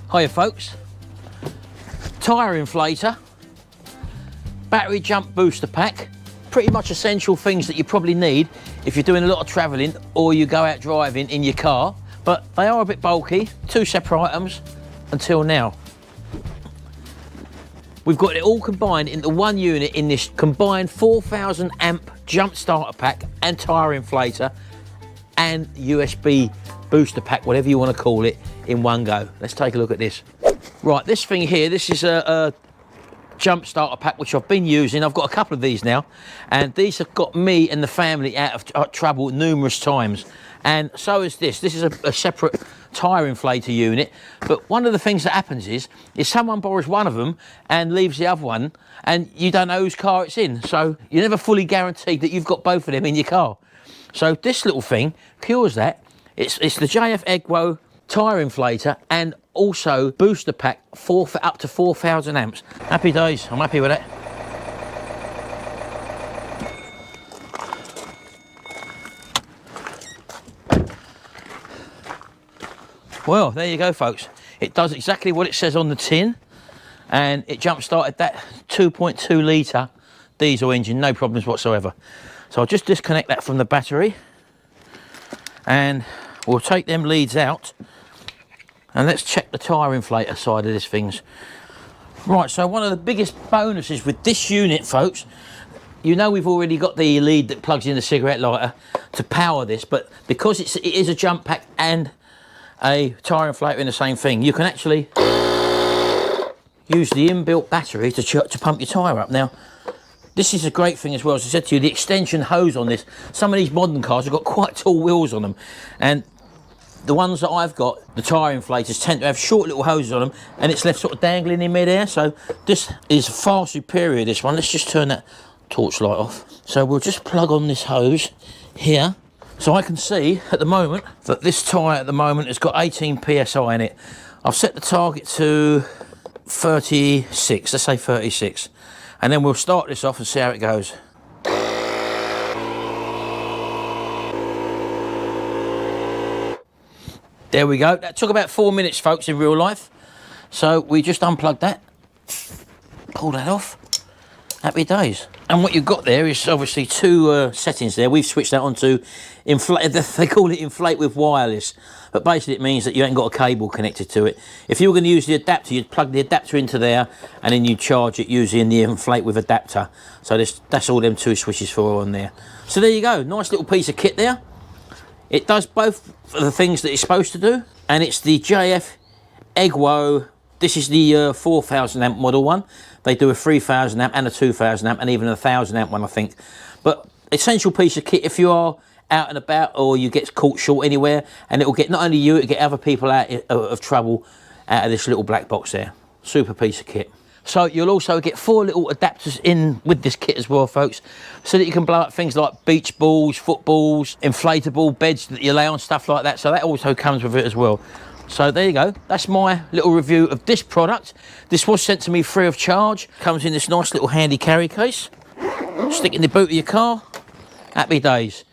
Hiya folks, tyre inflator, battery jump booster pack, pretty much essential things that you probably need if you're doing a lot of travelling or you go out driving in your car, but they are a bit bulky, two separate items until now. We've got it all combined into one unit in this combined 4,000 amp jump starter pack and tyre inflator and USB booster pack, whatever you want to call it, in one go. Let's take a look at this. Right, this thing here, this is a jump starter pack which I've been using. I've got a couple of these now, and these have got me and the family out of trouble numerous times, and so is this. This is a separate tyre inflator unit, but one of the things that happens is someone borrows one of them and leaves the other one, and you don't know whose car it's in, so you're never fully guaranteed that you've got both of them in your car. So this little thing cures that. It's the JFEGWO tyre inflator and also booster pack for up to 4,000 amps. Happy days, I'm happy with that. Well, there you go folks. It does exactly what it says on the tin, and it jump started that 2.2 litre diesel engine, no problems whatsoever. So I'll just disconnect that from the battery, and we'll take them leads out, and let's check the tyre inflator side of this things. Right, so one of the biggest bonuses with this unit, folks, you know we've already got the lead that plugs in the cigarette lighter to power this, but because it is a jump pack and a tyre inflator in the same thing, you can actually use the inbuilt battery to pump your tyre up. Now, this is a great thing as well. As I said to you, the extension hose on this, some of these modern cars have got quite tall wheels on them, and the ones that I've got, the tyre inflators, tend to have short little hoses on them, and it's left sort of dangling in mid-air. So this is far superior, this one. Let's just turn that torch light off. So we'll just plug on this hose here. So I can see at the moment that this tyre at the moment has got 18 PSI in it. I've set the target to 36, let's say 36. And then we'll start this off and see how it goes. There we go. That took about 4 minutes, folks, in real life. So we just unplugged that, pull that off. Happy days. And what you've got there is obviously two settings there. We've switched that on to inflate. They call it inflate with wireless, but basically it means that you ain't got a cable connected to it. If you were going to use the adapter, you'd plug the adapter into there, and then you charge it using the inflate with adapter. So that's all them two switches for on there. So there you go. Nice little piece of kit there. It does both of the things that it's supposed to do, and it's the JFEGWO. This is the 4,000 amp model one. They do a 3,000 amp and a 2,000 amp and even a 1,000 amp one, I think. But essential piece of kit if you are out and about or you get caught short anywhere, and it will get not only you, it'll get other people out of trouble out of this little black box there. Super piece of kit. So you'll also get 4 little adapters in with this kit as well, folks, so that you can blow up things like beach balls, footballs, inflatable beds that you lay on, stuff like that. So that also comes with it as well. So there you go. That's my little review of this product. This was sent to me free of charge. Comes in this nice little handy carry case. Stick in the boot of your car. Happy days.